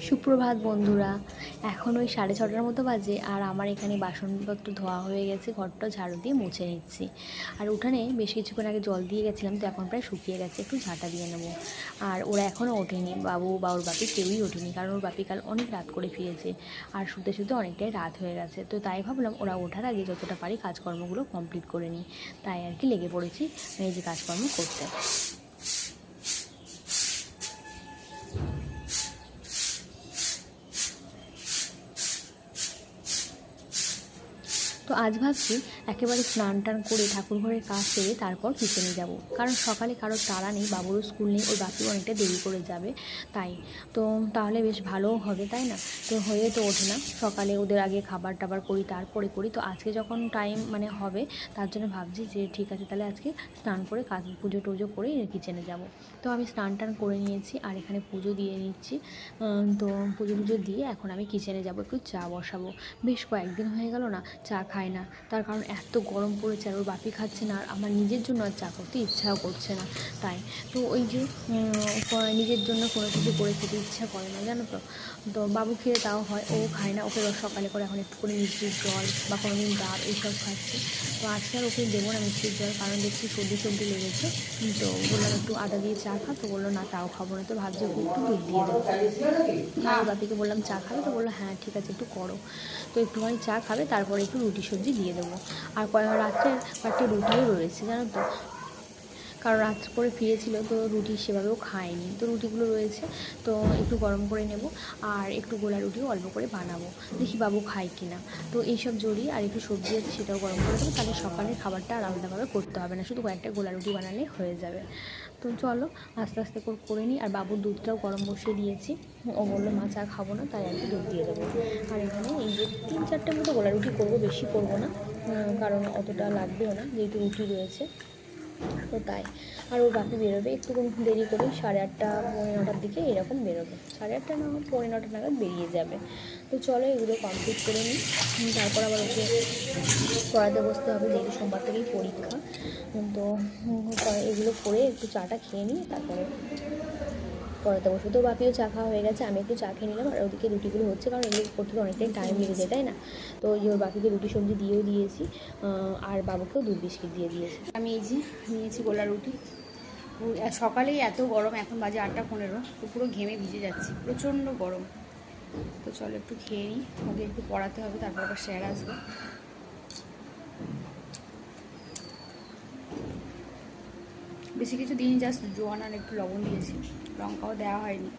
সুপ্রভাত বন্ধুরা। এখন ওই 6:30টার মতো বাজে, আর আমার এখানে বাসনপত্র ধোয়া হয়ে গেছে, ঘরটা ঝাড়ু দিয়ে মুছে নিচ্ছি। আর উঠানে বেশ কিছুক্ষণ আগে জল দিয়ে গেছিলাম, তো এখন প্রায় শুকিয়ে গেছে, একটু ঝাঁটা দিয়ে নেবো। আর ওরা এখনও ওঠেনি, বাবু বা ওর বাপি কেউই ওঠেনি, কারণ ওর বাপি কাল অনেক রাত করে ফিরেছে, আর শুতে শুতে অনেকটাই রাত হয়ে গেছে। তো তাই ভাবলাম ওরা ওঠার আগে যতটা পারি কাজকর্মগুলো কমপ্লিট করে নিই, তাই আর কি লেগে পড়েছি এই যে কাজকর্ম করতে। তো আজ ভাবছি একেবারে স্নান টান করে ঠাকুরঘরের কাজ সেরে তারপর কিচেনে যাব, কারণ সকালে কারোর তাড়া নেই, বাবুরও স্কুল নেই, ওর বাপিও অনেকটা দেরি করে যাবে, তাই তো তাহলে বেশ ভালোও হবে, তাই না? তো হয়ে তো ওঠে না, সকালে ওদের আগে খাবার টাবার করি তারপরে করি। তো আজকে যখন টাইম হবে, তার জন্য ভাবছি যে ঠিক আছে, তাহলে আজকে স্নান করে কাজ পুজো টুজো করে কিচেনে যাব। তো আমি স্নান টান করে নিয়েছি, আর এখানে পুজো দিয়ে নিচ্ছি। তো পুজো টুজো দিয়ে এখন আমি কিচেনে যাব, একটু চা বসাবো। বেশ কয়েকদিন হয়ে গেল না চা খাই না, তার কারণ এত গরম পড়েছে, আর ওর বাপি খাচ্ছে না, আর আমার নিজের জন্য আর চা করতে ইচ্ছাও করছে না। তাই তো ওই যে নিজের জন্য কোনো কিছু করে খেতে ইচ্ছা করে না, জানো তো। তো বাবু খেয়ে তাও হয়, ও খায় না, ওকে সকালে করে এখন একটু করে মিষ্টির জল বা কোনো দিন ডাব এইসব খাচ্ছে। তো আজকে আর ওকে দেবো না মিষ্টির জল, কারণ দেখছি সর্দি সর্দি লেগেছে। তো বললাম একটু আদা দিয়ে চা খা, তো বললো না তাও খাবো না, তো ভাবছি ওকে একটু দুধ দিয়ে দেবো। আর বাপিকে বললাম চা খাবে, তো বললো হ্যাঁ ঠিক আছে একটু করো। তো একটুখানি চা খাবে, তারপরে একটু রুটি সবজি দিয়ে দেবো। আর রাত্রের কয়েকটা রুটিও রয়েছে, জানো তো, কারণ রাত্রে করে ফিরেছিল, তো রুটি সেভাবেও খায়নি, তো রুটিগুলো রয়েছে, তো একটু গরম করে নেব। আর একটু গোলা রুটিও অল্প করে বানাবো, দেখি বাবু খায় কি না। তো এইসব জড়িয়ে আর একটু সবজি আছে, সেটাও গরম করে দেবো, তাহলে সকালের খাবারটা আর আলাদাভাবে করতে হবে না, শুধু কয়েকটা গোলা রুটি বানালে হয়ে যাবে। তো চলো আস্তে আস্তে করে নিই। আর বাবুর দুধটাও গরম বসিয়ে দিয়েছি, ও বললো মা চা খাবো না, তাই আর কি দুধ দিয়ে দেবো। আর এখানে এই যে 3-4টে মতো গোলা রুটি করবো, বেশি করবো না, কারণ অতটা লাগবেও না, যেহেতু রুটি রয়েছে, তো তাই। আর ওর বাকি বেরোবে একটু দেরি করে, 8:30 9:30টার দিকে এরকম বেরোবে, 8:30 না 9:30 নাগাদ বেরিয়ে যাবে। তো চলো এগুলো কমপ্লিট করে নিই, তারপর আবার ওকে পড়াতে বসতে হবে, যেহেতু সোমবার থেকেই পরীক্ষা। তো এগুলো করে একটু চাটা খেয়ে নিই, তারপরে পড়াতে বসবো। তো বাপিও চা খাওয়া হয়ে গেছে, আমি একটু চা খেয়ে নিলাম, আর ওদিকে রুটিগুলো হচ্ছে, কারণ এগুলো করতে তো অনেকটাই টাইম লেগে যায়, তাই না? তো ওই যে ওর বাপিকে রুটি সবজি দিয়েও দিয়েছি, আর বাবুকেও দুধ বিস্কিট দিয়ে দিয়েছি। আমি এই যে নিয়েছি গোলা রুটি। সকালেই এত গরম, এখন বাজে 8:15, তো পুরো ঘেমে ভিজে যাচ্ছি, প্রচণ্ড গরম। তো চলো একটু খেয়ে নিই, ওকে একটু পড়াতে হবে, তারপর আবার স্যার আসবে। বেশি কিছু দিন, জাস্ট জোয়ান আর একটু লবণ দিয়েছি, লঙ্কাও দেওয়া হয়নি।